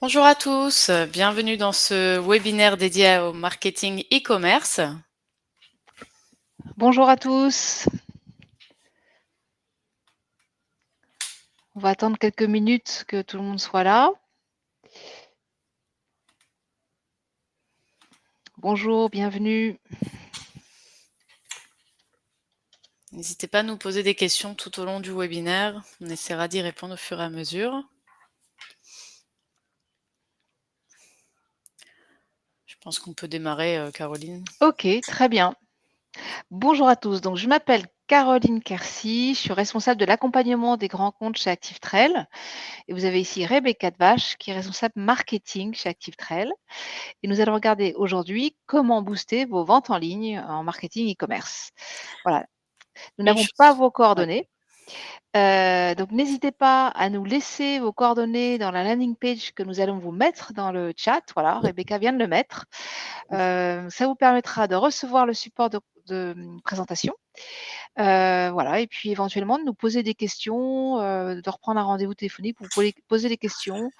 Bonjour à tous, bienvenue dans ce webinaire dédié au marketing e-commerce. Bonjour à tous. On va attendre quelques minutes que tout le monde soit là. Bonjour, bienvenue. N'hésitez pas à nous poser des questions tout au long du webinaire, on essaiera d'y répondre au fur et à mesure. Je pense qu'on peut démarrer, Caroline. Ok, très bien. Bonjour à tous. Donc, je m'appelle Caroline Quercy, je suis responsable de l'accompagnement des grands comptes chez ActiveTrail. Et vous avez ici Rebecca Devache, qui est responsable marketing chez ActiveTrail. Et nous allons regarder aujourd'hui comment booster vos ventes en ligne en marketing e-commerce. Voilà. Nous n'avons pas vos Ouais. coordonnées. Donc, n'hésitez pas à nous laisser vos coordonnées dans la landing page que nous allons vous mettre dans le chat. Voilà, Rebecca vient de le mettre. Ça vous permettra de recevoir le support de présentation. Voilà, et puis éventuellement de nous poser des questions, de reprendre un rendez-vous téléphonique pour poser des questions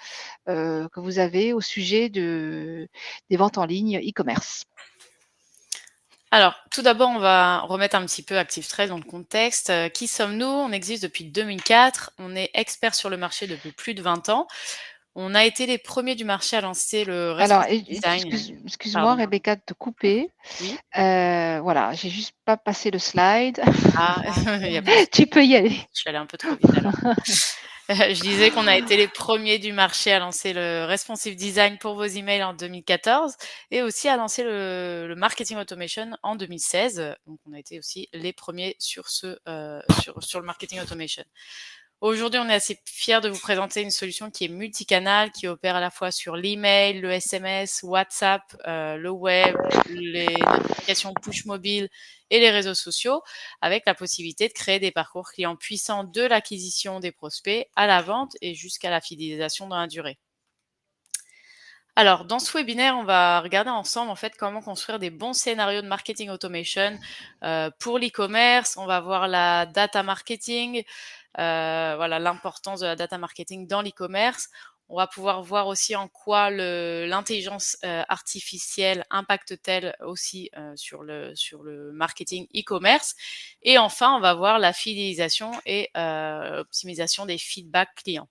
que vous avez au sujet des ventes en ligne e-commerce. Alors, tout d'abord, on va remettre un petit peu ActiveTrail dans le contexte. Qui sommes-nous? On existe depuis 2004, on est expert sur le marché depuis plus de 20 ans. On a été les premiers du marché à lancer le Alors, responsive design. excuse-moi, Pardon. Rebecca, de te couper. Oui? Voilà, j'ai juste pas passé le slide. Ah, il y a pas de Tu peux y aller. Je suis allée un peu trop vite alors. Je disais qu'on a été les premiers du marché à lancer le responsive design pour vos emails en 2014 et aussi à lancer le marketing automation en 2016. Donc, on a été aussi les premiers sur le marketing automation. Aujourd'hui, on est assez fiers de vous présenter une solution qui est multicanal, qui opère à la fois sur l'email, le SMS, WhatsApp, le web, les notifications push mobile et les réseaux sociaux, avec la possibilité de créer des parcours clients puissants de l'acquisition des prospects à la vente et jusqu'à la fidélisation dans la durée. Alors, dans ce webinaire, on va regarder ensemble en fait comment construire des bons scénarios de marketing automation pour l'e-commerce. On va voir la data marketing, voilà l'importance de la data marketing dans l'e-commerce. On va pouvoir voir aussi en quoi l'intelligence artificielle impacte-t-elle aussi sur le marketing e-commerce. Et enfin, on va voir la fidélisation et optimisation des feedbacks clients.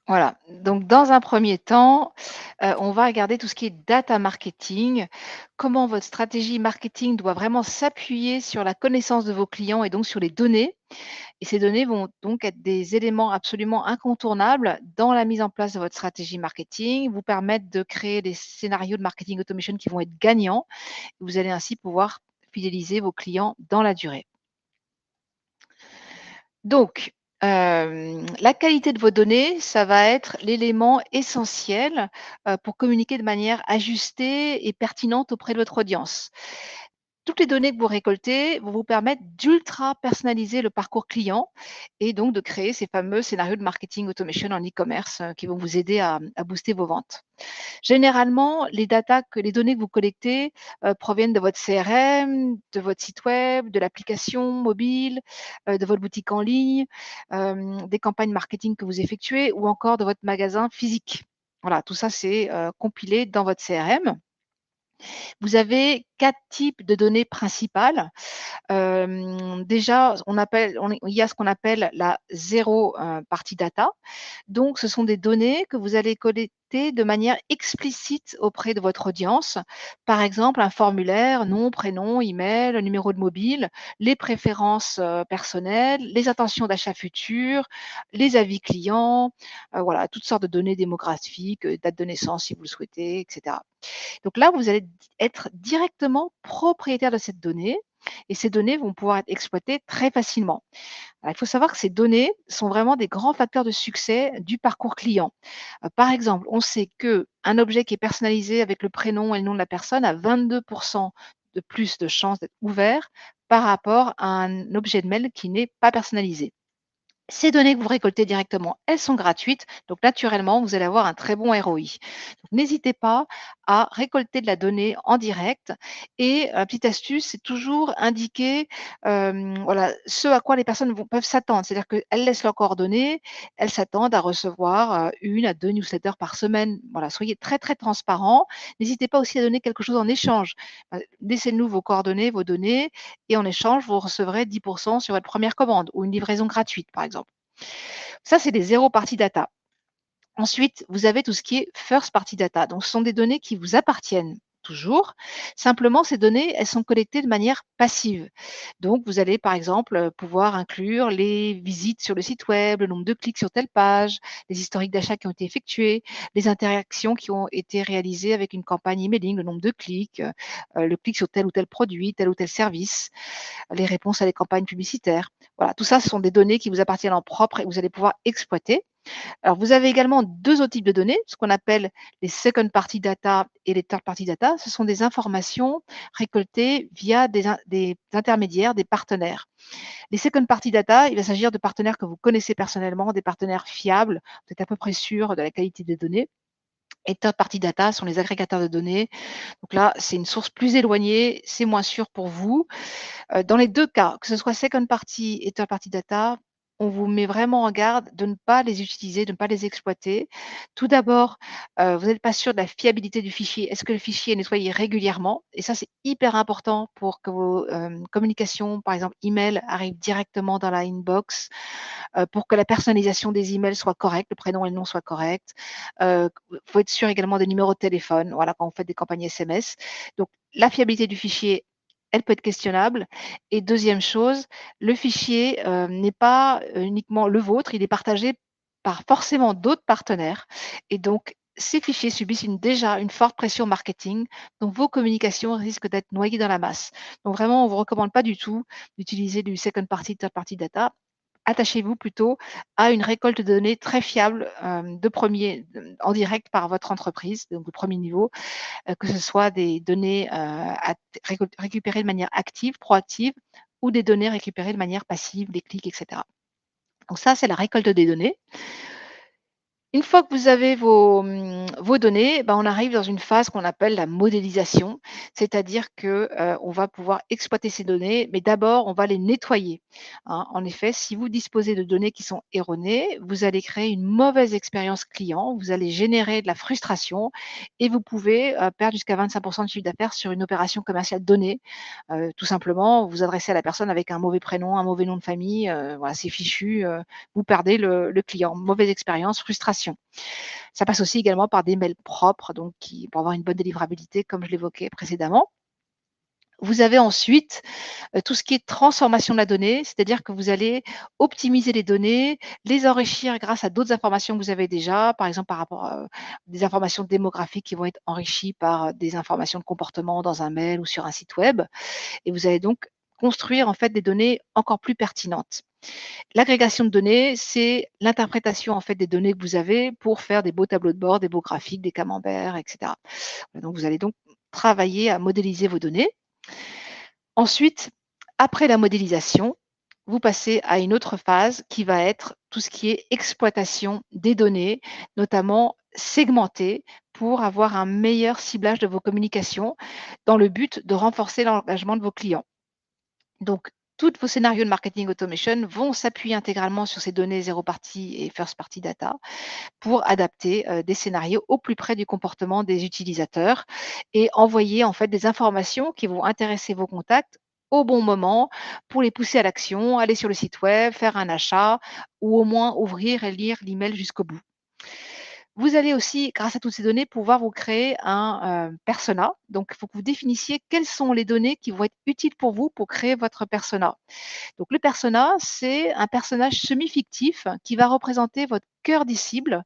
Voilà, donc dans un premier temps, on va regarder tout ce qui est data marketing, comment votre stratégie marketing doit vraiment s'appuyer sur la connaissance de vos clients et donc sur les données. Et ces données vont donc être des éléments absolument incontournables dans la mise en place de votre stratégie marketing, vous permettre de créer des scénarios de marketing automation qui vont être gagnants. Vous allez ainsi pouvoir fidéliser vos clients dans la durée. Donc, la qualité de vos données, ça va être l'élément essentiel, pour communiquer de manière ajustée et pertinente auprès de votre audience. Toutes les données que vous récoltez vont vous permettre d'ultra personnaliser le parcours client et donc de créer ces fameux scénarios de marketing automation en e-commerce, qui vont vous aider à booster vos ventes. Généralement, les données que vous collectez, proviennent de votre CRM, de votre site web, de l'application mobile, de votre boutique en ligne, des campagnes marketing que vous effectuez ou encore de votre magasin physique. Voilà, tout ça, c'est, compilé dans votre CRM. Vous avez 4 types de données principales. Déjà, il y a ce qu'on appelle la zéro party data. Donc, ce sont des données que vous allez collecter de manière explicite auprès de votre audience. Par exemple, un formulaire, nom, prénom, email, numéro de mobile, les préférences personnelles, les intentions d'achat futures, les avis clients, voilà, toutes sortes de données démographiques, date de naissance si vous le souhaitez, etc. Donc là, vous allez être directement propriétaire de cette donnée et ces données vont pouvoir être exploitées très facilement. Alors, il faut savoir que ces données sont vraiment des grands facteurs de succès du parcours client. Par exemple, on sait qu'un objet qui est personnalisé avec le prénom et le nom de la personne a 22% de plus de chances d'être ouvert par rapport à un objet de mail qui n'est pas personnalisé. Ces données que vous récoltez directement, elles sont gratuites, donc naturellement, vous allez avoir un très bon ROI. Donc n'hésitez pas à récolter de la donnée en direct et petite astuce, c'est toujours indiquer, voilà, ce à quoi les personnes peuvent s'attendre. C'est-à-dire qu'elles laissent leurs coordonnées, elles s'attendent à recevoir, 1 à 2 newsletters par semaine. Voilà, soyez très, très transparents. N'hésitez pas aussi à donner quelque chose en échange. Laissez-nous vos coordonnées, vos données et en échange, vous recevrez 10 sur votre première commande ou une livraison gratuite, par exemple. Ça, c'est des zéro party data. Ensuite, vous avez tout ce qui est first party data. Donc, ce sont des données qui vous appartiennent toujours. Simplement, ces données, elles sont collectées de manière passive. Donc, vous allez, par exemple, pouvoir inclure les visites sur le site web, le nombre de clics sur telle page, les historiques d'achat qui ont été effectués, les interactions qui ont été réalisées avec une campagne emailing, le nombre de clics, le clic sur tel ou tel produit, tel ou tel service, les réponses à des campagnes publicitaires. Voilà, tout ça, ce sont des données qui vous appartiennent en propre et que vous allez pouvoir exploiter. Alors, vous avez également 2 autres types de données, ce qu'on appelle les second party data et les third party data. Ce sont des informations récoltées via des intermédiaires, des partenaires. Les second party data, il va s'agir de partenaires que vous connaissez personnellement, des partenaires fiables, vous êtes à peu près sûr de la qualité des données. Et third party data sont les agrégateurs de données. Donc là, c'est une source plus éloignée, c'est moins sûr pour vous. Dans les 2 cas, que ce soit second party et third party data, on vous met vraiment en garde de ne pas les utiliser, de ne pas les exploiter. Tout d'abord, vous n'êtes pas sûr de la fiabilité du fichier. Est-ce que le fichier est nettoyé régulièrement? Et ça, c'est hyper important pour que vos, communications, par exemple email, arrivent directement dans la inbox, pour que la personnalisation des emails soit correcte, le prénom et le nom soient corrects. Faut être sûr également des numéros de téléphone, voilà, quand vous faites des campagnes SMS. Donc la fiabilité du fichier, elle peut être questionnable et deuxième chose, le fichier, n'est pas, uniquement le vôtre, il est partagé par forcément d'autres partenaires et donc ces fichiers subissent déjà une forte pression marketing, donc vos communications risquent d'être noyées dans la masse. Donc vraiment, on ne vous recommande pas du tout d'utiliser du second party, third party data. Attachez-vous plutôt à une récolte de données très fiable, en direct par votre entreprise, donc de premier niveau, que ce soit des données, récupérées de manière active, proactive ou des données récupérées de manière passive, des clics et cetera. Donc ça, c'est la récolte des données. Une fois que vous avez vos données, on arrive dans une phase qu'on appelle la modélisation, c'est-à-dire que, on va pouvoir exploiter ces données, mais d'abord on va les nettoyer, hein. En effet, si vous disposez de données qui sont erronées, vous allez créer une mauvaise expérience client, vous allez générer de la frustration et vous pouvez, perdre jusqu'à 25 de chiffre d'affaires sur une opération commerciale donnée. Tout simplement, vous vous adressez à la personne avec un mauvais prénom, un mauvais nom de famille, voilà, c'est fichu, vous perdez le client. Mauvaise expérience, frustration. Ça passe aussi également par des mails propres, donc pour avoir une bonne délivrabilité, comme je l'évoquais précédemment. Vous avez ensuite, tout ce qui est transformation de la donnée, c'est-à-dire que vous allez optimiser les données, les enrichir grâce à d'autres informations que vous avez déjà, par exemple par rapport à des informations démographiques qui vont être enrichies par des informations de comportement dans un mail ou sur un site web et vous allez donc construire en fait des données encore plus pertinentes. L'agrégation de données, c'est l'interprétation en fait des données que vous avez pour faire des beaux tableaux de bord, des beaux graphiques, des camemberts, et cetera. Donc vous allez donc travailler à modéliser vos données. Ensuite, après la modélisation, vous passez à une autre phase qui va être tout ce qui est exploitation des données, notamment segmentées pour avoir un meilleur ciblage de vos communications dans le but de renforcer l'engagement de vos clients. Donc, tous vos scénarios de marketing automation vont s'appuyer intégralement sur ces données zéro party et first party data pour adapter des scénarios au plus près du comportement des utilisateurs et envoyer en fait des informations qui vont intéresser vos contacts au bon moment pour les pousser à l'action, aller sur le site web, faire un achat ou au moins ouvrir et lire l'email jusqu'au bout. Vous allez aussi, grâce à toutes ces données, pouvoir vous créer un, persona. Donc, il faut que vous définissiez quelles sont les données qui vont être utiles pour vous pour créer votre persona. Donc le persona, c'est un personnage semi-fictif qui va représenter votre cœur des cibles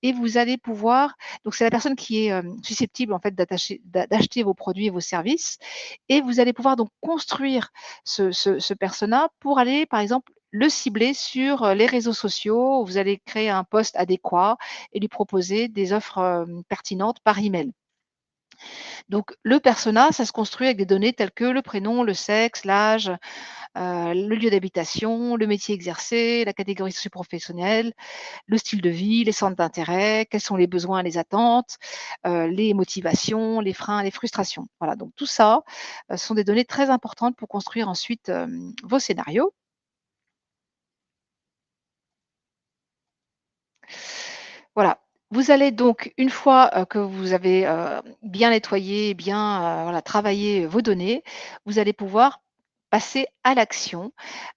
et vous allez pouvoir donc c'est la personne qui est, susceptible en fait d'acheter vos produits et vos services et vous allez pouvoir donc construire ce persona pour aller, par exemple, le cibler sur, les réseaux sociaux. Vous allez créer un post adéquat et lui proposer des offres, pertinentes par email. Donc le persona, ça se construit avec des données telles que le prénom, le sexe, l'âge, le lieu d'habitation, le métier exercé, la catégorie socio-professionnelle, le style de vie, les centres d'intérêt, quels sont les besoins, les attentes, les motivations, les freins, les frustrations. Voilà, donc tout ça, sont des données très importantes pour construire ensuite, vos scénarios. Voilà. Vous allez donc, une fois, que vous avez, bien nettoyé, bien, voilà, travaillé vos données, vous allez pouvoir passer à l'action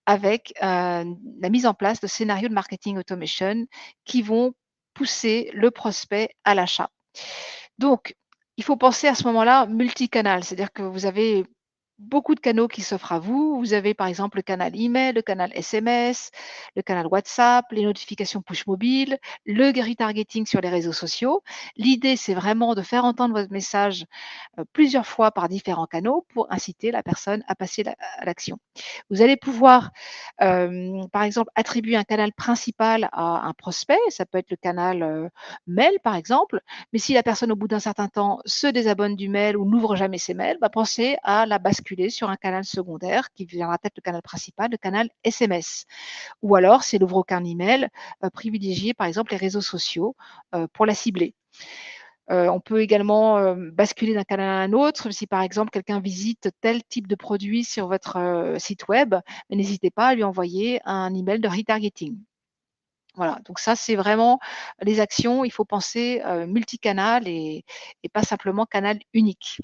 avec, la mise en place de scénarios de marketing automation qui vont pousser le prospect à l'achat. Donc, il faut penser à ce moment-là multicanal, c'est-à-dire que vous avez beaucoup de canaux qui s'offrent à vous. Vous avez par exemple le canal email, le canal SMS, le canal WhatsApp, les notifications push mobile, le retargeting sur les réseaux sociaux. L'idée, c'est vraiment de faire entendre votre message plusieurs fois par différents canaux pour inciter la personne à passer à l'action. Vous allez pouvoir, par exemple, attribuer un canal principal à un prospect. Ça peut être le canal mail, par exemple. Mais si la personne, au bout d'un certain temps, se désabonne du mail ou n'ouvre jamais ses mails, bah, pensez à la basculer sur un canal secondaire qui viendra peut-être le canal principal, le canal SMS. Ou alors, si elle ouvre aucun email, privilégier par exemple les réseaux sociaux pour la cibler. On peut également, basculer d'un canal à un autre. Si par exemple quelqu'un visite tel type de produit sur votre, site web, n'hésitez pas à lui envoyer un email de retargeting. Voilà, donc ça, c'est vraiment les actions, il faut penser, multicanal et pas simplement canal unique.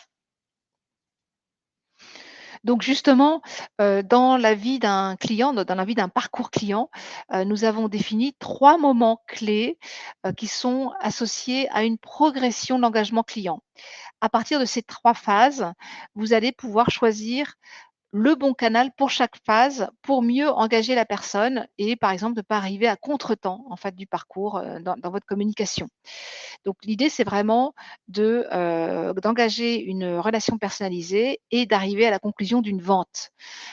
Donc justement, dans la vie d'un client, dans la vie d'un parcours client, nous avons défini 3 moments clés, qui sont associés à une progression d'engagement client. À partir de ces 3 phases, vous allez pouvoir choisir le bon canal pour chaque phase, pour mieux engager la personne et par exemple, de pas arriver à contretemps, en fait, du parcours, dans votre communication. Donc l'idée, c'est vraiment d'engager une relation personnalisée et d'arriver à la conclusion d'une vente.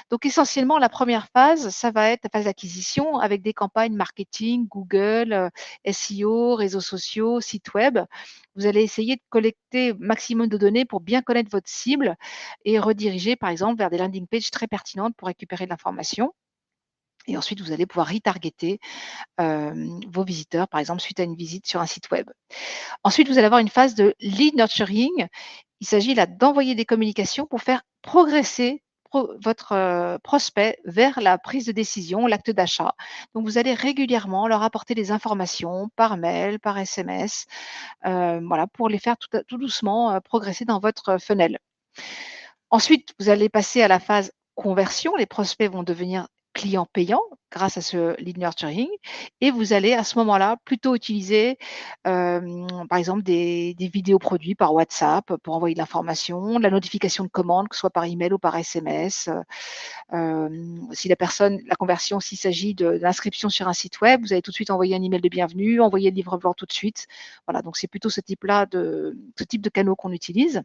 Donc essentiellement, la première phase, ça va être la phase d'acquisition avec des campagnes marketing, Google, SEO, réseaux sociaux, site web. Vous allez essayer de collecter maximum de données pour bien connaître votre cible et rediriger, par exemple, vers des landing pages très pertinentes pour récupérer de l'information. Et ensuite, vous allez pouvoir retargeter, vos visiteurs, par exemple, suite à une visite sur un site web. Ensuite, vous allez avoir une phase de lead nurturing. Il s'agit là d'envoyer des communications pour faire progresser votre prospect vers la prise de décision, l'acte d'achat. Donc, vous allez régulièrement leur apporter des informations par mail, par SMS, voilà, pour les faire tout doucement progresser dans votre funnel. Ensuite, vous allez passer à la phase conversion. Les prospects vont devenir clients payants grâce à ce lead nurturing et vous allez à ce moment-là plutôt utiliser, par exemple des vidéos produits par WhatsApp pour envoyer de l'information, de la notification de commande, que ce soit par email ou par SMS. Si la conversion, s'il s'agit de l'inscription sur un site web, vous allez tout de suite envoyer un email de bienvenue, envoyer le livre blanc tout de suite. Voilà, donc c'est plutôt ce type de canaux qu'on utilise.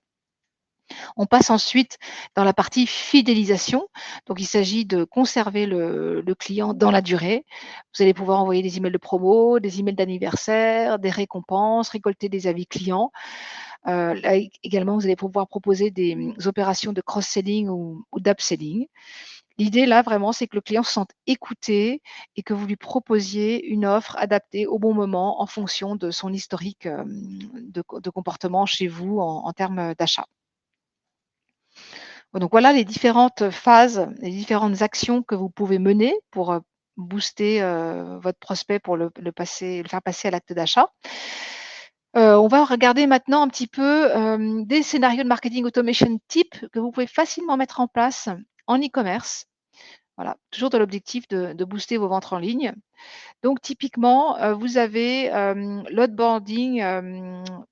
On passe ensuite dans la partie fidélisation. Donc, il s'agit de conserver le client dans la durée. Vous allez pouvoir envoyer des emails de promo, des emails d'anniversaire, des récompenses, récolter des avis clients. Là également, vous allez pouvoir proposer des opérations de cross-selling ou d'upselling. L'idée là, vraiment, c'est que le client se sente écouté et que vous lui proposiez une offre adaptée au bon moment en fonction de son historique, de comportement chez vous en termes d'achat. Donc voilà les différentes phases, les différentes actions que vous pouvez mener pour, booster, votre prospect pour le faire passer à l'acte d'achat. On va regarder maintenant un petit peu, des scénarios de marketing automation type que vous pouvez facilement mettre en place en e-commerce. Voilà, toujours dans l'objectif de booster vos ventes en ligne. Donc typiquement, vous avez, l'onboarding,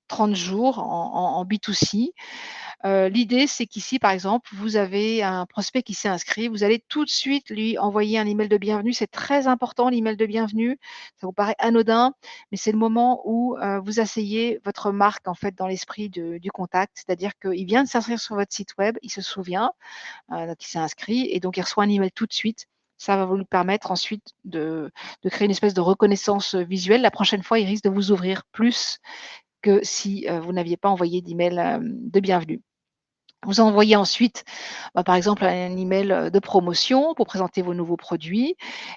30 jours en B2C. L'idée, c'est qu'ici, par exemple, vous avez un prospect qui s'est inscrit, vous allez tout de suite lui envoyer un email de bienvenue. C'est très important l'email de bienvenue. Ça vous paraît anodin, mais c'est le moment où, vous asseyez votre marque, en fait, dans l'esprit du contact. C'est-à-dire qu'il vient de s'inscrire sur votre site web, il se souvient, qu'il s'est inscrit et donc il reçoit un email tout de suite. Ça va vous lui permettre ensuite de créer une espèce de reconnaissance, visuelle. La prochaine fois, il risque de vous ouvrir plus que si, vous n'aviez pas envoyé d'email, de bienvenue. Vous envoyez ensuite, par exemple, un email, de promotion pour présenter vos nouveaux produits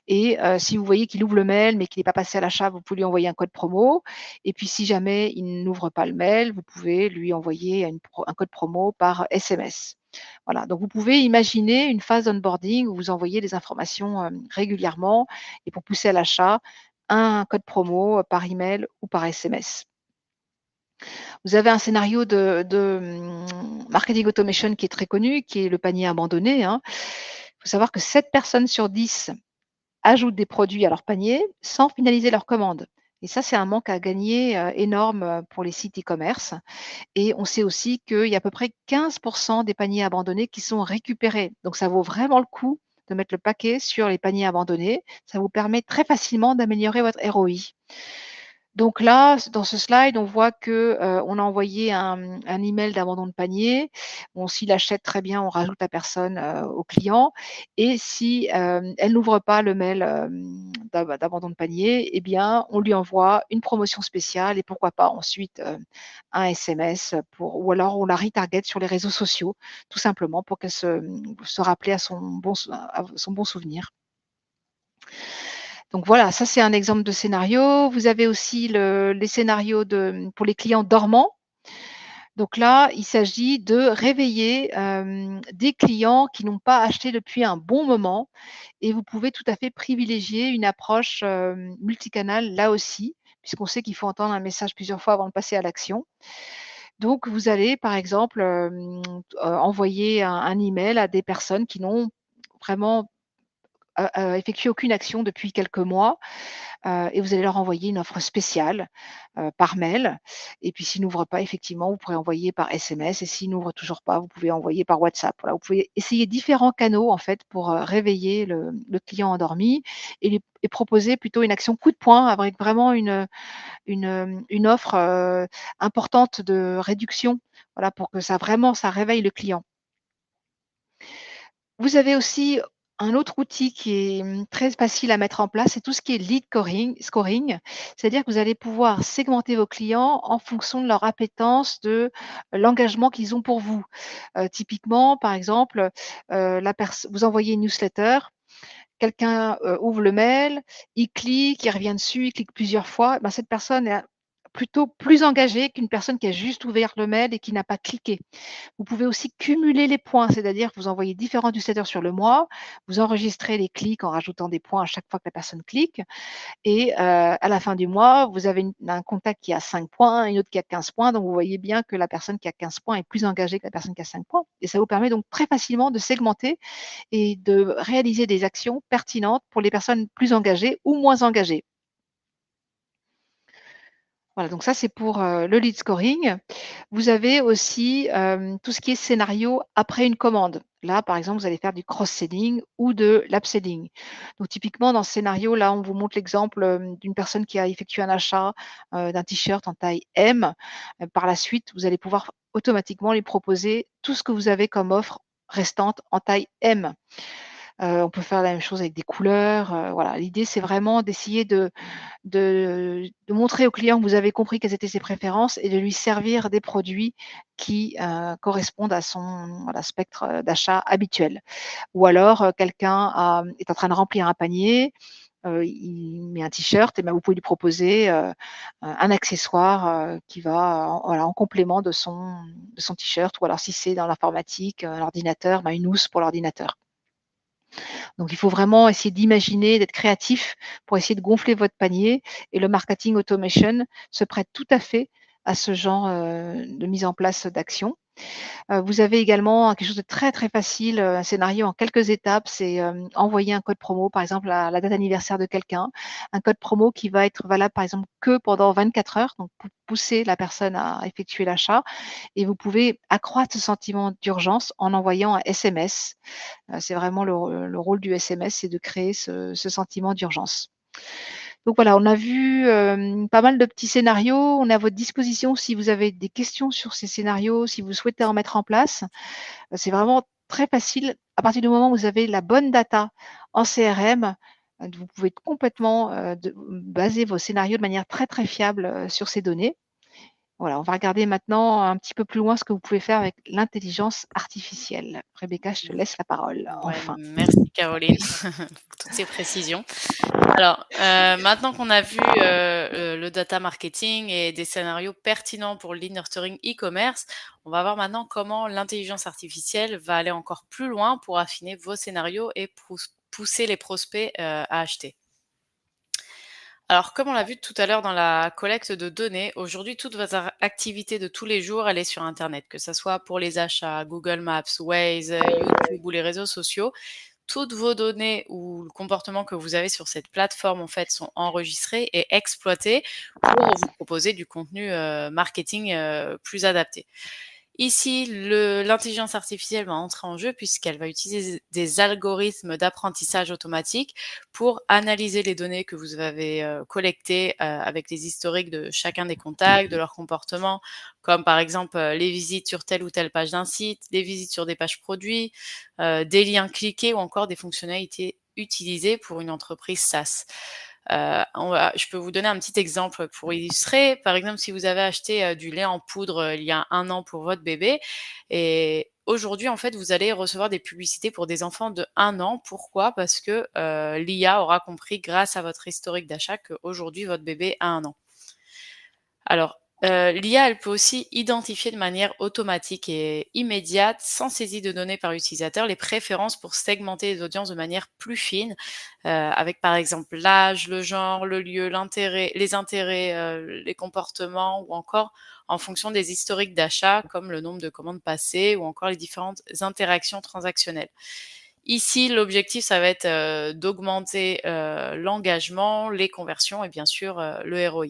et si vous voyez qu'il ouvre le mail, mais qu'il n'est pas passé à l'achat, vous pouvez lui envoyer un code promo et puis si jamais il n'ouvre pas le mail, vous pouvez lui envoyer un code promo par SMS. Voilà, donc vous pouvez imaginer une phase d'onboarding où vous envoyez des informations, régulièrement et pour pousser à l'achat, un code promo, par email ou par SMS. Vous avez un scénario de marketing automation qui est très connu, qui est le panier abandonné, hein. Il faut savoir que 7 personnes sur 10 ajoutent des produits à leur panier sans finaliser leur commande et ça, c'est un manque à gagner, énorme, pour les sites e-commerce et on sait aussi qu'il y a à peu près 15 des paniers abandonnés qui sont récupérés. Donc ça vaut vraiment le coup de mettre le paquet sur les paniers abandonnés. Ça vous permet très facilement d'améliorer votre ROI. Donc là, dans ce slide, on voit que, on a envoyé un email d'abandon de panier. Bon, s'il achète, très bien, on rajoute la personne, au client et si, elle n'ouvre pas le mail, d'abandon de panier, eh bien, on lui envoie une promotion spéciale et pourquoi pas ensuite, un SMS pour ou alors on la retarget sur les réseaux sociaux, tout simplement pour qu'elle se rappeler à son bon souvenir. Donc voilà, ça c'est un exemple de scénario. Vous avez aussi les scénarios pour les clients dormants. Donc là, il s'agit de réveiller, des clients qui n'ont pas acheté depuis un bon moment et vous pouvez tout à fait privilégier une approche, multicanal là aussi, puisqu'on sait qu'il faut entendre un message plusieurs fois avant de passer à l'action. Donc vous allez par exemple, envoyer un email à des personnes qui n'ont vraiment, effectué aucune action depuis quelques mois. Et vous allez leur envoyer une offre spéciale, par mail et puis s'ils n'ouvrent pas, effectivement, vous pourrez envoyer par SMS et s'ils n'ouvrent toujours pas, vous pouvez envoyer par WhatsApp. Voilà, vous pouvez essayer différents canaux, en fait, pour, réveiller le client endormi et proposer plutôt une action coup de poing avec vraiment une offre, importante de réduction, voilà, pour que ça réveille le client. Vous avez aussi un autre outil qui est, très facile à mettre en place, c'est tout ce qui est lead scoring. C'est-à-dire que vous allez pouvoir segmenter vos clients en fonction de leur appétence, de l'engagement qu'ils ont pour vous. Typiquement, par exemple, vous envoyez une newsletter, quelqu'un, ouvre le mail, il clique, il revient dessus, il clique plusieurs fois, ben, cette personne est plutôt plus engagée qu'une personne qui a juste ouvert le mail et qui n'a pas cliqué. Vous pouvez aussi cumuler les points, c'est-à-dire que vous envoyez différents newsletters sur le mois, vous enregistrez les clics en rajoutant des points à chaque fois que la personne clique et à la fin du mois, vous avez un contact qui a 5 points, une autre qui a 15 points, donc vous voyez bien que la personne qui a 15 points est plus engagée que la personne qui a 5 points et ça vous permet donc très facilement de segmenter et de réaliser des actions pertinentes pour les personnes plus engagées ou moins engagées. Voilà, donc ça c'est pour, le lead scoring. Vous avez aussi, tout ce qui est scénario après une commande. Là, par exemple, vous allez faire du cross-selling ou de l'upselling. Donc typiquement dans ce scénario, là, on vous montre l'exemple, d'une personne qui a effectué un achat, d'un t-shirt en taille M. Par la suite, vous allez pouvoir automatiquement lui proposer tout ce que vous avez comme offre restante en taille M. On peut faire la même chose avec des couleurs, voilà. L'idée, c'est vraiment d'essayer de montrer au client que vous avez compris quelles étaient ses préférences et de lui servir des produits qui, correspondent à son, voilà, spectre, d'achat habituel. Ou alors, quelqu'un est en train de remplir un panier, il met un t-shirt et ben, vous pouvez lui proposer, un accessoire, qui va en complément de son t-shirt ou alors si c'est dans l'informatique, un ordinateur, ben, une housse pour l'ordinateur. Donc il faut vraiment essayer d'imaginer, d'être créatif pour essayer de gonfler votre panier et le marketing automation se prête tout à fait à ce genre, de mise en place d'action. Vous avez également quelque chose de très, très facile, un scénario en quelques étapes, c'est, envoyer un code promo, par exemple, à la date d'anniversaire de quelqu'un. Un code promo qui va être valable, par exemple, que pendant 24 heures, donc pour pousser la personne à effectuer l'achat et vous pouvez accroître ce sentiment d'urgence en envoyant un SMS. C'est vraiment le rôle du SMS, c'est de créer ce sentiment d'urgence. Donc voilà, on a vu, pas mal de petits scénarios. On est à votre disposition si vous avez des questions sur ces scénarios, si vous souhaitez en mettre en place. C'est vraiment très facile. À partir du moment où vous avez la bonne data en CRM, vous pouvez complètement, baser vos scénarios de manière très, très fiable, sur ces données Voilà, on va regarder maintenant un petit peu plus loin ce que vous pouvez faire avec l'intelligence artificielle. Rebecca, je te laisse la parole, Ouais, enfin. merci Caroline pour toutes ces précisions. Alors, maintenant qu'on a vu le data marketing et des scénarios pertinents pour l'innurturing e-commerce, on va voir maintenant comment l'intelligence artificielle va aller encore plus loin pour affiner vos scénarios et pousser les prospects à acheter. Alors, comme on l'a vu tout à l'heure dans la collecte de données, aujourd'hui, toute votre activité de tous les jours, elle est sur Internet, que ce soit pour les achats, Google Maps, Waze, YouTube ou les réseaux sociaux. Toutes vos données ou le comportement que vous avez sur cette plateforme, en fait, sont enregistrés et exploités pour vous proposer du contenu marketing plus adapté. Ici, l'intelligence artificielle va entrer en jeu puisqu'elle va utiliser des algorithmes d'apprentissage automatique pour analyser les données que vous avez collectées avec les historiques de chacun des contacts, de leur comportement, comme par exemple les visites sur telle ou telle page d'un site, des visites sur des pages produits, des liens cliqués ou encore des fonctionnalités utilisées pour une entreprise SaaS. Je peux vous donner un petit exemple pour illustrer. Par exemple, si vous avez acheté du lait en poudre il y a 1 an pour votre bébé et aujourd'hui, en fait, vous allez recevoir des publicités pour des enfants de 1 an. Pourquoi? Parce que l'IA aura compris grâce à votre historique d'achat qu'aujourd'hui, votre bébé a 1 an. Alors, l'IA, elle peut aussi identifier de manière automatique et immédiate, sans saisie de données par l'utilisateur, les préférences pour segmenter les audiences de manière plus fine, avec par exemple l'âge, le genre, le lieu, les intérêts, les comportements ou encore en fonction des historiques d'achat, comme le nombre de commandes passées ou encore les différentes interactions transactionnelles. Ici, l'objectif, ça va être d'augmenter l'engagement, les conversions et bien sûr le ROI.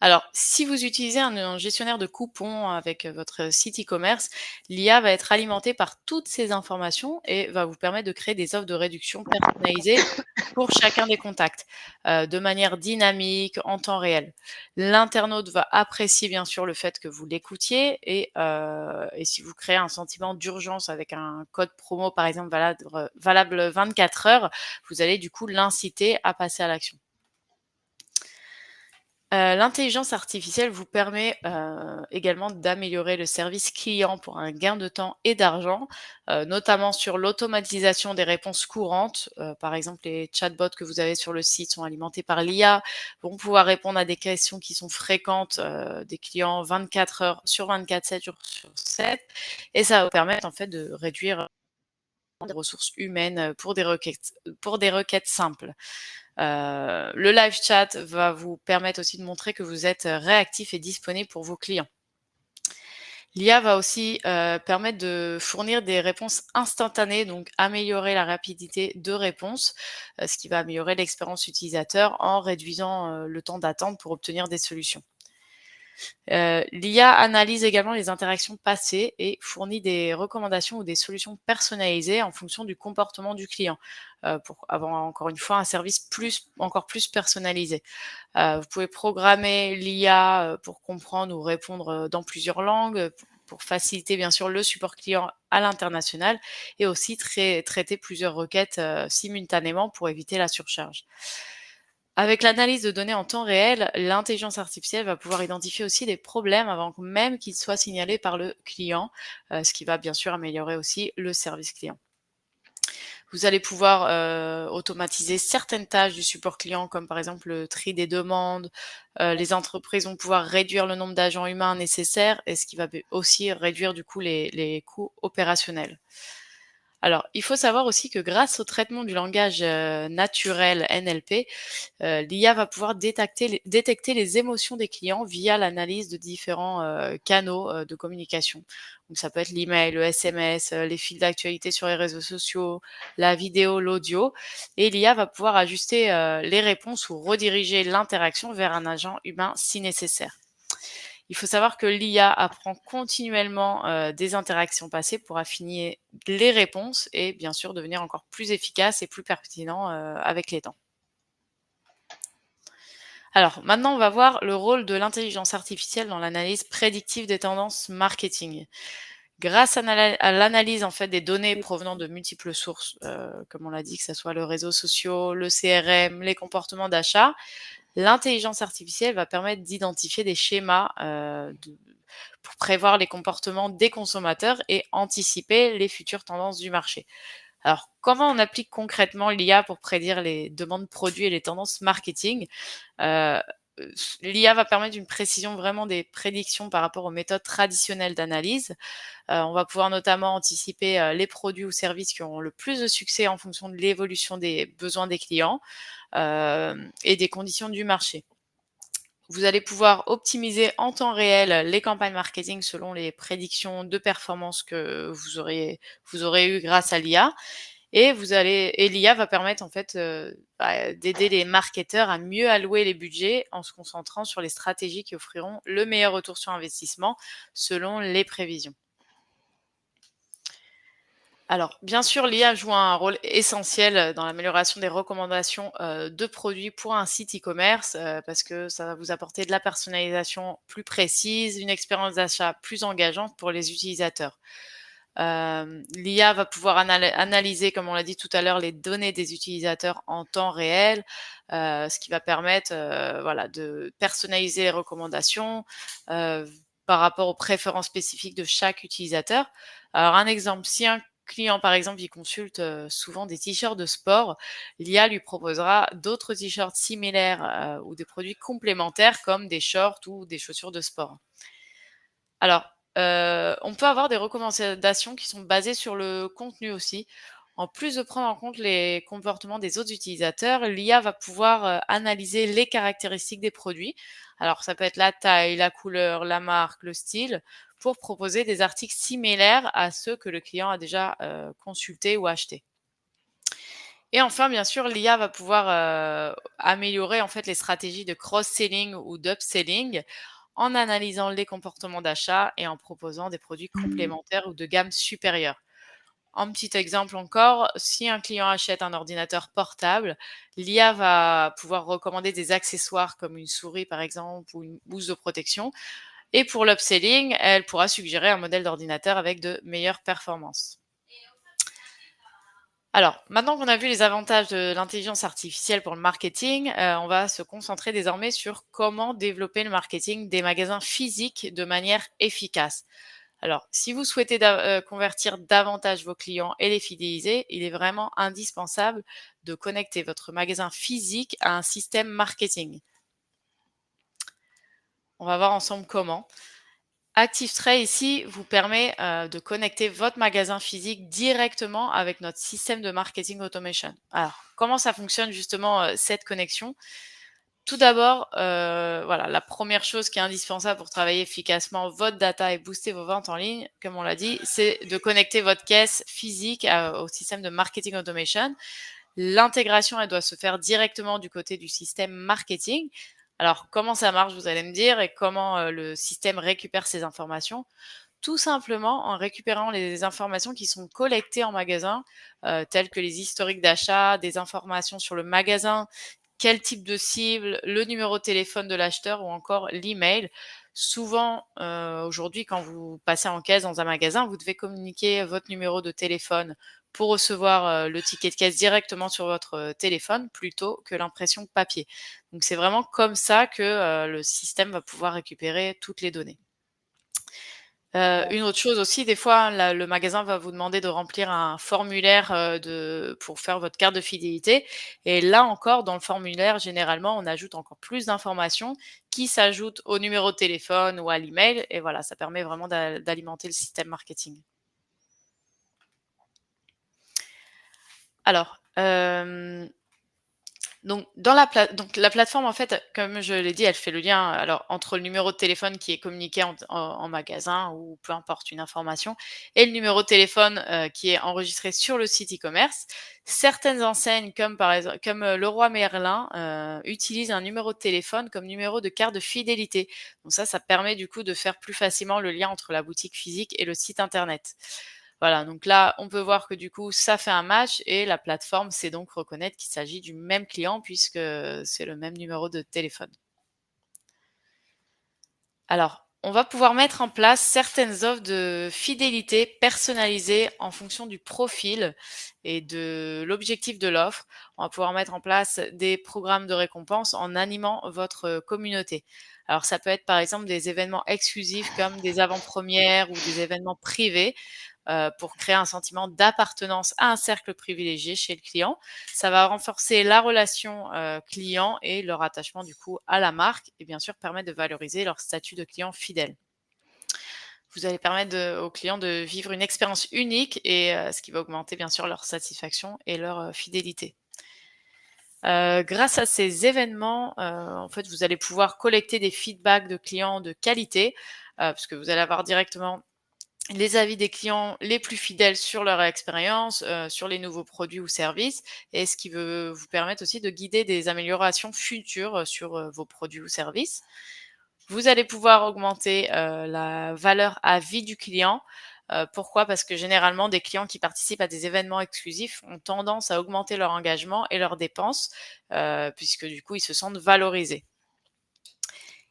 Alors, si vous utilisez un gestionnaire de coupons avec votre site e-commerce, l'IA va être alimentée par toutes ces informations et va vous permettre de créer des offres de réduction personnalisées pour chacun des contacts, de manière dynamique, en temps réel. L'internaute va apprécier bien sûr le fait que vous l'écoutiez et si vous créez un sentiment d'urgence avec un code promo, par exemple, valable 24 heures, vous allez du coup l'inciter à passer à l'action. L'intelligence artificielle vous permet également d'améliorer le service client pour un gain de temps et d'argent, notamment sur l'automatisation des réponses courantes. Par exemple, les chatbots que vous avez sur le site sont alimentés par l'IA, vont pouvoir répondre à des questions qui sont fréquentes des clients 24 heures sur 24, 7 jours sur 7 et ça va vous permettre en fait de réduire des ressources humaines pour des requêtes simples. Le live chat va vous permettre aussi de montrer que vous êtes réactif et disponible pour vos clients. L'IA va aussi permettre de fournir des réponses instantanées, donc améliorer la rapidité de réponse, ce qui va améliorer l'expérience utilisateur en réduisant le temps d'attente pour obtenir des solutions. L'IA analyse également les interactions passées et fournit des recommandations ou des solutions personnalisées en fonction du comportement du client, pour avoir encore une fois un service encore plus personnalisé. Vous pouvez programmer l'IA pour comprendre ou répondre dans plusieurs langues, pour faciliter bien sûr le support client à l'international et aussi traiter plusieurs requêtes simultanément pour éviter la surcharge. Avec l'analyse de données en temps réel, l'intelligence artificielle va pouvoir identifier aussi des problèmes avant même qu'ils soient signalés par le client, ce qui va bien sûr améliorer aussi le service client. Vous allez pouvoir automatiser certaines tâches du support client, comme par exemple le tri des demandes. Les entreprises vont pouvoir réduire le nombre d'agents humains nécessaires, et ce qui va aussi réduire du coup les coûts opérationnels. Alors, il faut savoir aussi que grâce au traitement du langage naturel NLP, l'IA va pouvoir détecter les émotions des clients via l'analyse de différents canaux de communication. Donc ça peut être l'email, le SMS, les fils d'actualité sur les réseaux sociaux, la vidéo, l'audio. Et l'IA va pouvoir ajuster les réponses ou rediriger l'interaction vers un agent humain si nécessaire. Il faut savoir que l'IA apprend continuellement des interactions passées pour affiner les réponses et bien sûr devenir encore plus efficace et plus pertinent avec les temps. Alors maintenant, on va voir le rôle de l'intelligence artificielle dans l'analyse prédictive des tendances marketing. Grâce à l'analyse en fait des données provenant de multiples sources, comme on l'a dit, que ce soit le réseau social, le CRM, les comportements d'achat, l'intelligence artificielle va permettre d'identifier des schémas pour prévoir les comportements des consommateurs et anticiper les futures tendances du marché. Alors, comment on applique concrètement l'IA pour prédire les demandes produits et les tendances marketing? Heu, L'IA va permettre une précision vraiment des prédictions par rapport aux méthodes traditionnelles d'analyse. On va pouvoir notamment anticiper, les produits ou services qui auront le plus de succès en fonction de l'évolution des besoins des clients, et des conditions du marché. Vous allez pouvoir optimiser en temps réel les campagnes marketing selon les prédictions de performance que vous aurez eues grâce à l'IA et l'IA va permettre en fait, d'aider les marketeurs à mieux allouer les budgets en se concentrant sur les stratégies qui offriront le meilleur retour sur investissement selon les prévisions. Alors, bien sûr, l'IA joue un rôle essentiel, dans l'amélioration des recommandations, de produits pour un site e-commerce, parce que ça va vous apporter de la personnalisation plus précise, une expérience d'achat plus engageante pour les utilisateurs. L'IA va pouvoir analyser, comme on l'a dit tout à l'heure, les données des utilisateurs en temps réel, ce qui va permettre, voilà, de personnaliser les recommandations, heu, par rapport aux préférences spécifiques de chaque utilisateur. Alors un exemple, si un client, par exemple, il consulte, souvent des t-shirts de sport, l'IA lui proposera d'autres t-shirts similaires, ou des produits complémentaires comme des shorts ou des chaussures de sport. Alors, on peut avoir des recommandations qui sont basées sur le contenu aussi. En plus de prendre en compte les comportements des autres utilisateurs, l'IA va pouvoir, analyser les caractéristiques des produits. Alors ça peut être la taille, la couleur, la marque, le style, pour proposer des articles similaires à ceux que le client a déjà, consultés ou achetés. Et enfin, bien sûr, l'IA va pouvoir, améliorer en fait les stratégies de cross-selling ou d'upselling en analysant les comportements d'achat et en proposant des produits complémentaires ou de gamme supérieure. Un petit exemple encore, si un client achète un ordinateur portable, l'IA va pouvoir recommander des accessoires comme une souris par exemple ou une housse de protection. Et pour l'upselling, elle pourra suggérer un modèle d'ordinateur avec de meilleures performances. Alors, maintenant qu'on a vu les avantages de l'intelligence artificielle pour le marketing, on va se concentrer désormais sur comment développer le marketing des magasins physiques de manière efficace. Alors, si vous souhaitez convertir davantage vos clients et les fidéliser, il est vraiment indispensable de connecter votre magasin physique à un système marketing. On va voir ensemble comment. ActiveTray ici vous permet, de connecter votre magasin physique directement avec notre système de marketing automation. Alors, comment ça fonctionne justement, cette connexion? Tout d'abord, voilà, la première chose qui est indispensable pour travailler efficacement votre data et booster vos ventes en ligne, comme on l'a dit, c'est de connecter votre caisse physique au système de marketing automation. L'intégration, elle doit se faire directement du côté du système marketing. Alors, comment ça marche, vous allez me dire, et comment, le système récupère ces informations? Tout simplement en récupérant les informations qui sont collectées en magasin, telles que les historiques d'achat, des informations sur le magasin, quel type de cible, le numéro de téléphone de l'acheteur ou encore l'email. Souvent, aujourd'hui, quand vous passez en caisse dans un magasin, vous devez communiquer votre numéro de téléphone pour recevoir, le ticket de caisse directement sur votre, téléphone plutôt que l'impression papier. Donc c'est vraiment comme ça que, le système va pouvoir récupérer toutes les données. Une autre chose aussi, des fois, le magasin va vous demander de remplir un formulaire, pour faire votre carte de fidélité et là encore, dans le formulaire, généralement, on ajoute encore plus d'informations qui s'ajoutent au numéro de téléphone ou à l'email et voilà, ça permet vraiment d'alimenter le système marketing. Alors, donc la plateforme, en fait, comme je l'ai dit, elle fait le lien, alors entre le numéro de téléphone qui est communiqué en magasin ou peu importe, une information et le numéro de téléphone, qui est enregistré sur le site e-commerce. Certaines enseignes comme par exemple comme, Leroy Merlin, utilisent un numéro de téléphone comme numéro de carte de fidélité. Donc ça permet du coup de faire plus facilement le lien entre la boutique physique et le site internet. Voilà, donc là, on peut voir que du coup, ça fait un match et la plateforme sait donc reconnaître qu'il s'agit du même client puisque c'est le même numéro de téléphone. Alors, on va pouvoir mettre en place certaines offres de fidélité personnalisées en fonction du profil et de l'objectif de l'offre. On va pouvoir mettre en place des programmes de récompense en animant votre communauté. Alors ça peut être par exemple des événements exclusifs comme des avant-premières ou des événements privés pour créer un sentiment d'appartenance à un cercle privilégié chez le client. Ça va renforcer la relation client et leur attachement du coup à la marque et bien sûr permettre de valoriser leur statut de client fidèle. Vous allez permettre aux clients de vivre une expérience unique et ce qui va augmenter bien sûr leur satisfaction et leur fidélité. Grâce à ces événements, en fait, vous allez pouvoir collecter des feedbacks de clients de qualité, parce que vous allez avoir directement les avis des clients les plus fidèles sur leur expérience, sur les nouveaux produits ou services et ce qui veut vous permettre aussi de guider des améliorations futures, sur, vos produits ou services. Vous allez pouvoir augmenter, la valeur à vie du client. Pourquoi? Parce que généralement des clients qui participent à des événements exclusifs ont tendance à augmenter leur engagement et leurs dépenses, puisque du coup ils se sentent valorisés.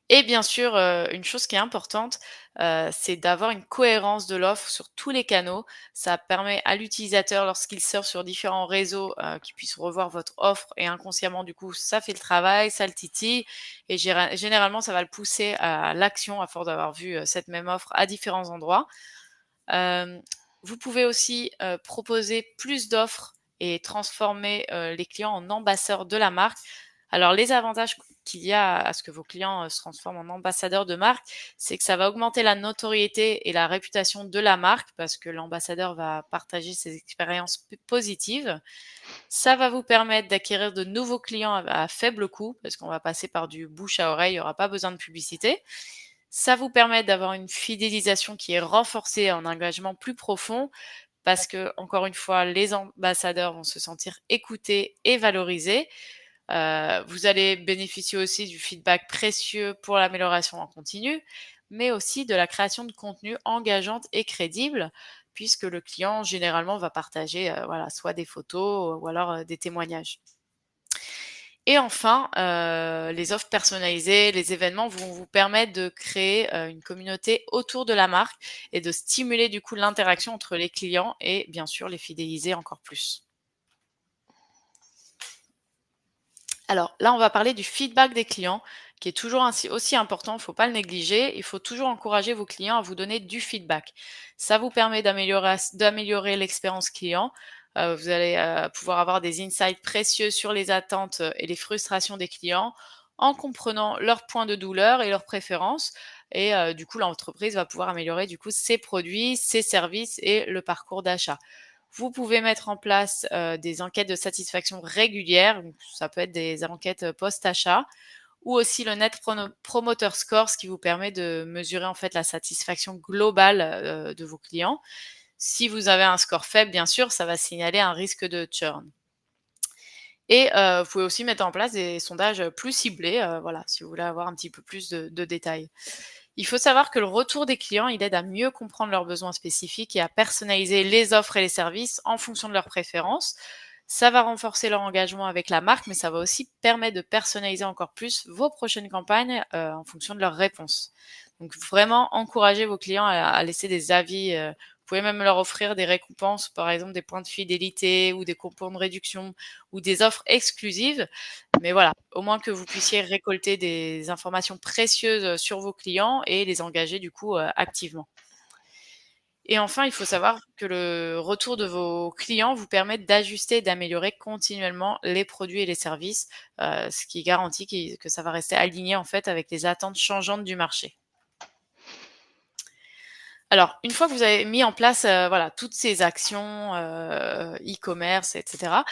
Et bien sûr, une chose qui est importante, c'est d'avoir une cohérence de l'offre sur tous les canaux. Ça permet à l'utilisateur, lorsqu'il surfe sur différents réseaux, qu'il puisse revoir votre offre et inconsciemment, du coup, ça fait le travail, ça le titille et généralement, ça va le pousser à l'action à force d'avoir vu, cette même offre à différents endroits. Hem, vous pouvez aussi, proposer plus d'offres et transformer, les clients en ambassadeurs de la marque. Alors les avantages qu'il y a à ce que vos clients, se transforment en ambassadeurs de marque, c'est que ça va augmenter la notoriété et la réputation de la marque parce que l'ambassadeur va partager ses expériences positives. Ça va vous permettre d'acquérir de nouveaux clients à faible coût parce qu'on va passer par du bouche à oreille, il y aura pas besoin de publicité. Ça vous permet d'avoir une fidélisation qui est renforcée, un engagement plus profond parce que, encore une fois, les ambassadeurs vont se sentir écoutés et valorisés. Vous allez bénéficier aussi du feedback précieux pour l'amélioration en continu, mais aussi de la création de contenu engageante et crédible, puisque le client généralement va partager, voilà, soit des photos ou alors, des témoignages. Et enfin, les offres personnalisées, les événements vont vous permettre de créer, une communauté autour de la marque et de stimuler du coup l'interaction entre les clients et bien sûr les fidéliser encore plus. Alors là, on va parler du feedback des clients qui est toujours ainsi aussi important, il ne faut pas le négliger. Il faut toujours encourager vos clients à vous donner du feedback. Ça vous permet d'améliorer l'expérience client. Vous allez, pouvoir avoir des insights précieux sur les attentes, et les frustrations des clients en comprenant leurs points de douleur et leurs préférences et du coup, l'entreprise va pouvoir améliorer du coup ses produits, ses services et le parcours d'achat. Vous pouvez mettre en place, des enquêtes de satisfaction régulières, donc ça peut être des enquêtes, post-achat ou aussi le Net Promoter Score, ce qui vous permet de mesurer en fait la satisfaction globale, de vos clients. Si vous avez un score faible, bien sûr, ça va signaler un risque de churn. Et vous pouvez aussi mettre en place des sondages, plus ciblés, voilà, si vous voulez avoir un petit peu plus de détails. Il faut savoir que le retour des clients, il aide à mieux comprendre leurs besoins spécifiques et à personnaliser les offres et les services en fonction de leurs préférences. Ça va renforcer leur engagement avec la marque, mais ça va aussi permettre de personnaliser encore plus vos prochaines campagnes, en fonction de leurs réponses. Donc vraiment encouragez vos clients à laisser des avis, vous pouvez même leur offrir des récompenses, par exemple des points de fidélité ou des coupons de réduction ou des offres exclusives. Mais voilà, au moins que vous puissiez récolter des informations précieuses, sur vos clients et les engager du coup, activement. Et enfin, il faut savoir que le retour de vos clients vous permet d'ajuster et d'améliorer continuellement les produits et les services, ce qui garantit que ça va rester aligné en fait avec les attentes changeantes du marché. Alors, une fois que vous avez mis en place, voilà, toutes ces actions, e-commerce et cetera,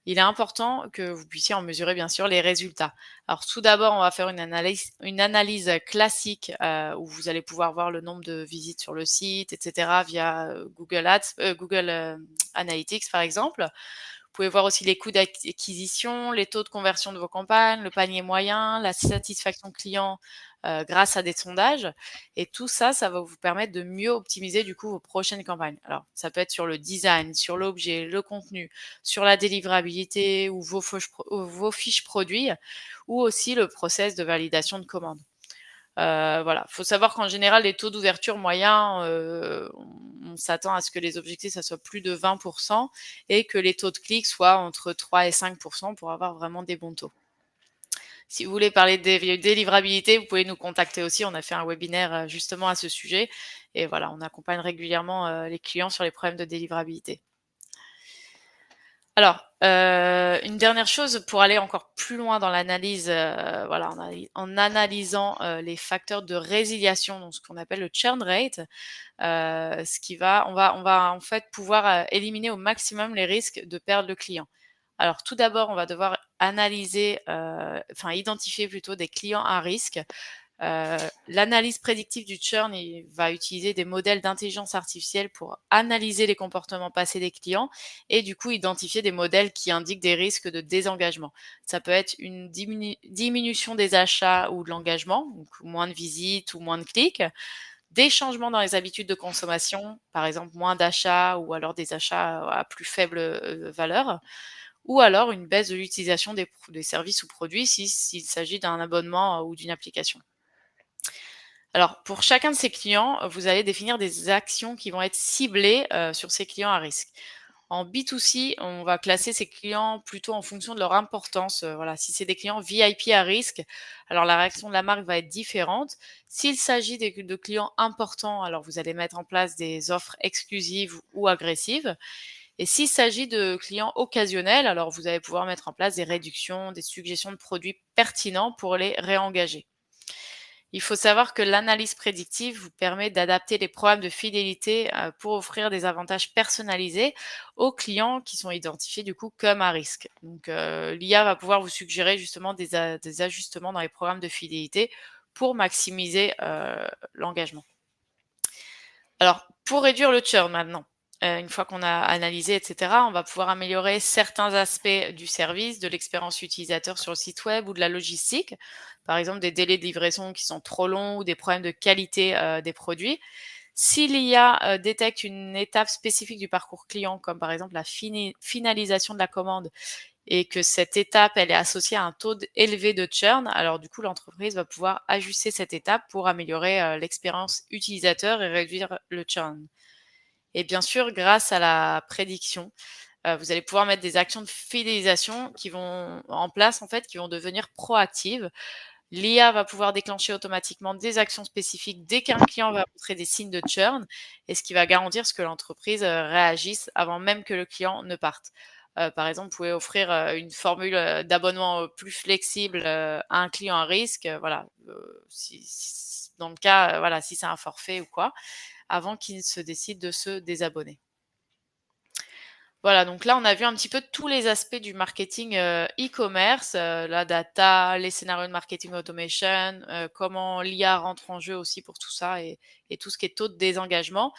il est important que vous puissiez en mesurer bien sûr les résultats. Alors tout d'abord, on va faire une analyse classique, où vous allez pouvoir voir le nombre de visites sur le site et cetera via, Google Ads, Google, Analytics par exemple. Vous pouvez voir aussi les coûts d'acquisition, les taux de conversion de vos campagnes, le panier moyen, la satisfaction client, grâce à des sondages et tout ça, ça va vous permettre de mieux optimiser du coup vos prochaines campagnes. Alors ça peut être sur le design, sur l'objet, le contenu, sur la délivrabilité ou vos fiches produits ou aussi le process de validation de commande. Voilà, faut savoir qu'en général, les taux d'ouverture moyens, on s'attend à ce que les objectifs, ça soit plus de 20 et que les taux de clics soient entre 3 et 5 pour avoir vraiment des bons taux. Si vous voulez parler de délivrabilité, vous pouvez nous contacter aussi. On a fait un webinaire justement à ce sujet. Et voilà, on accompagne régulièrement les clients sur les problèmes de délivrabilité. Alors, une dernière chose pour aller encore plus loin dans l'analyse, voilà, en analysant les facteurs de résiliation, donc ce qu'on appelle le churn rate, on va en fait pouvoir éliminer au maximum les risques de perdre le client. Alors tout d'abord, on va devoir identifier plutôt des clients à risque. L'analyse prédictive du churn, il va utiliser des modèles d'intelligence artificielle pour analyser les comportements passés des clients et du coup identifier des modèles qui indiquent des risques de désengagement. Ça peut être une diminution des achats ou de l'engagement, donc moins de visites ou moins de clics, des changements dans les habitudes de consommation, par exemple moins d'achats ou alors des achats à plus faible valeur, ou alors une baisse de l'utilisation des services ou produits s'il s'agit d'un abonnement ou d'une application. Alors, pour chacun de ces clients, vous allez définir des actions qui vont être ciblées sur ces clients à risque. En B2C, on va classer ces clients plutôt en fonction de leur importance. Voilà, si c'est des clients VIP à risque, alors la réaction de la marque va être différente. S'il s'agit de clients importants, alors vous allez mettre en place des offres exclusives ou agressives. Et s'il s'agit de clients occasionnels, alors vous allez pouvoir mettre en place des réductions, des suggestions de produits pertinents pour les réengager. Il faut savoir que l'analyse prédictive vous permet d'adapter les programmes de fidélité pour offrir des avantages personnalisés aux clients qui sont identifiés du coup comme à risque. Donc l'IA va pouvoir vous suggérer justement des ajustements dans les programmes de fidélité pour maximiser l'engagement. Alors pour réduire le churn maintenant, une fois qu'on a analysé, etc., on va pouvoir améliorer certains aspects du service, de l'expérience utilisateur sur le site web ou de la logistique. Par exemple, des délais de livraison qui sont trop longs ou des problèmes de qualité des produits. Si l'IA détecte une étape spécifique du parcours client, comme par exemple la finalisation de la commande, et que cette étape, elle est associée à un taux élevé de churn, alors du coup, l'entreprise va pouvoir ajuster cette étape pour améliorer l'expérience utilisateur et réduire le churn. Et bien sûr, grâce à la prédiction, vous allez pouvoir mettre des actions de fidélisation qui vont en place, en fait, qui vont devenir proactives. L'IA va pouvoir déclencher automatiquement des actions spécifiques dès qu'un client va montrer des signes de churn, et ce qui va garantir ce que l'entreprise réagisse avant même que le client ne parte. Par exemple, vous pouvez offrir une formule d'abonnement plus flexible à un client à risque, voilà, dans le cas, voilà, si c'est un forfait ou quoi, avant qu'il se décide de se désabonner. Voilà, donc là, on a vu un petit peu tous les aspects du marketing e-commerce, la data, les scénarios de marketing automation, comment l'IA rentre en jeu aussi pour tout ça et tout ce qui est taux de désengagement.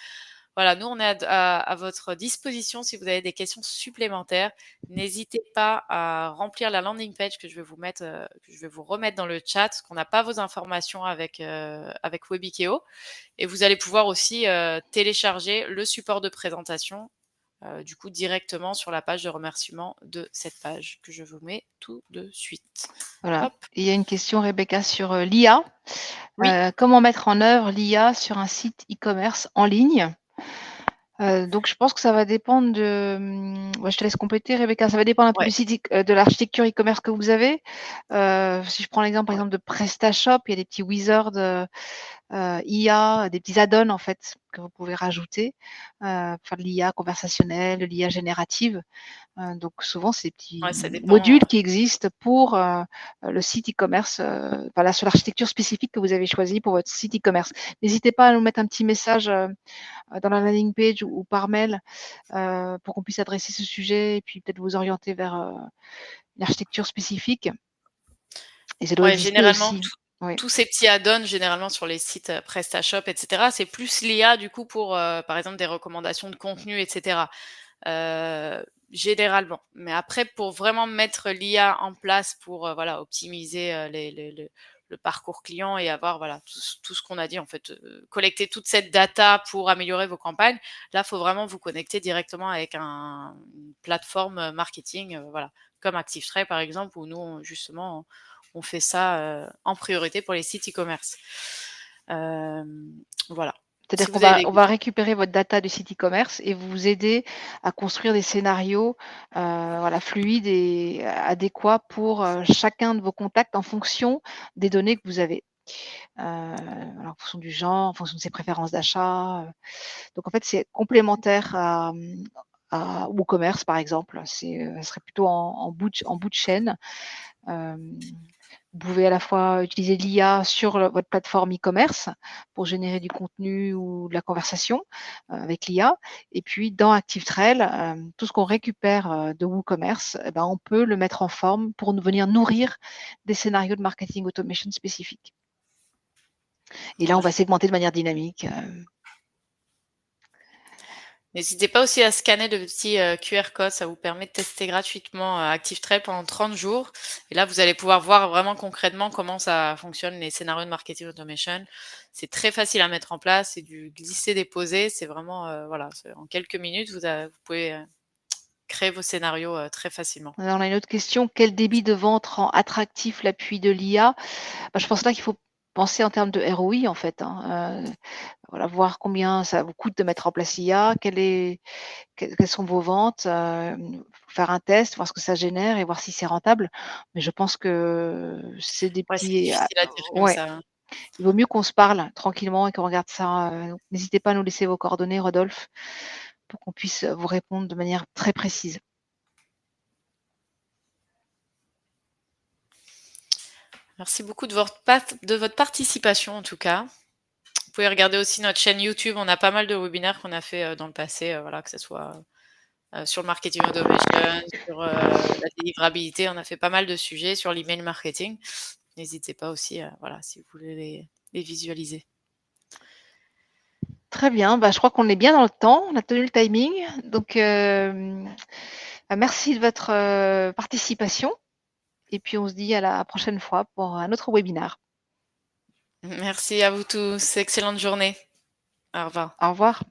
Voilà, nous, on est à votre disposition si vous avez des questions supplémentaires. N'hésitez pas à remplir la landing page que je vais vous mettre, que je vais vous remettre dans le chat, parce qu'on n'a pas vos informations avec Webikeo. Et vous allez pouvoir aussi télécharger le support de présentation du coup directement sur la page de remerciement de cette page que je vous mets tout de suite. Voilà. Hop. Il y a une question, Rebecca, sur l'IA. Oui. Comment mettre en œuvre l'IA sur un site e-commerce en ligne? Donc je pense que ça va dépendre de, ouais, je te laisse compléter, Rebecca. Ça va dépendre un peu Ouais. du site, de l'architecture e-commerce que vous avez. Si je prends l'exemple, par exemple, de PrestaShop, il y a des petits wizards IA, des petits add-ons en fait que vous pouvez rajouter, faire de l'IA conversationnelle, de l'IA générative. Donc souvent, c'est des petits Ouais, ça dépend. modules qui existent pour le site e-commerce, voilà, sur l'architecture spécifique que vous avez choisie pour votre site e-commerce. N'hésitez pas à nous mettre un petit message dans la landing page ou par mail pour qu'on puisse adresser ce sujet et puis peut-être vous orienter vers une architecture spécifique. Et ça doit Ouais, exister généralement, aussi. Oui. tous ces petits add-ons, généralement sur les sites PrestaShop, etc., c'est plus l'IA du coup pour, par exemple, des recommandations de contenu, etc. Généralement. Mais après, pour vraiment mettre l'IA en place pour voilà, optimiser le parcours client et avoir voilà, tout ce qu'on a dit, en fait, collecter toute cette data pour améliorer vos campagnes, là, il faut vraiment vous connecter directement avec une plateforme marketing, voilà, comme ActiveTrade par exemple, où nous, justement, on fait ça en priorité pour les sites e-commerce. Voilà. C'est-à-dire Si qu'on vous avez va des on va questions. récupérer votre data du site e-commerce et vous aider à construire des scénarios, voilà, fluides et adéquats pour, chacun de vos contacts en fonction des données que vous avez. Voilà, en fonction du genre, en fonction de ses préférences d'achat, donc en fait, c'est complémentaire à WooCommerce, par exemple. Ça serait plutôt en bout de chaîne. Hem, Vous pouvez à la fois utiliser l'IA sur votre plateforme e-commerce pour générer du contenu ou de la conversation, avec l'IA et puis dans ActiveTrail, tout ce qu'on récupère, de WooCommerce et ben, on peut le mettre en forme pour nous venir nourrir des scénarios de marketing automation spécifiques et là, on Voilà. va segmenter de manière dynamique, N'hésitez pas aussi à scanner le petit QR code, ça vous permet de tester gratuitement ActiveTrail pendant 30 jours. Et là, vous allez pouvoir voir vraiment concrètement comment ça fonctionne, les scénarios de marketing automation. C'est très facile à mettre en place, c'est du glisser-déposer, c'est vraiment, voilà, en quelques minutes, vous pouvez créer vos scénarios très facilement. alors on a une autre question, quel débit de vente rend attractif l'appui de l'IA? Bah, je pense là qu'il faut penser en termes de ROI en fait, hein, voilà, voir combien ça vous coûte de mettre en place l'IA, quelles sont vos ventes, faire un test, voir ce que ça génère et voir si c'est rentable. Mais je pense que c'est des Ouais, c'est petits difficile à dire comme ouais, ça, hein. il vaut mieux qu'on se parle tranquillement et qu'on regarde ça, donc n'hésitez pas à nous laisser vos coordonnées, Rodolphe, pour qu'on puisse, vous répondre de manière très précise. Merci beaucoup de votre participation en tout cas. Vous pouvez regarder aussi notre chaîne YouTube, on a pas mal de webinaires qu'on a fait dans le passé, voilà, que ce soit sur le marketing automation, sur la délivrabilité, on a fait pas mal de sujets sur l'email marketing. N'hésitez pas aussi, voilà, si vous voulez les visualiser. Très bien, bah, je crois qu'on est bien dans le temps, on a tenu le timing, donc merci de votre, participation et puis on se dit à la prochaine fois pour un autre webinaire. Merci à vous tous, excellente journée. Au revoir. Au revoir.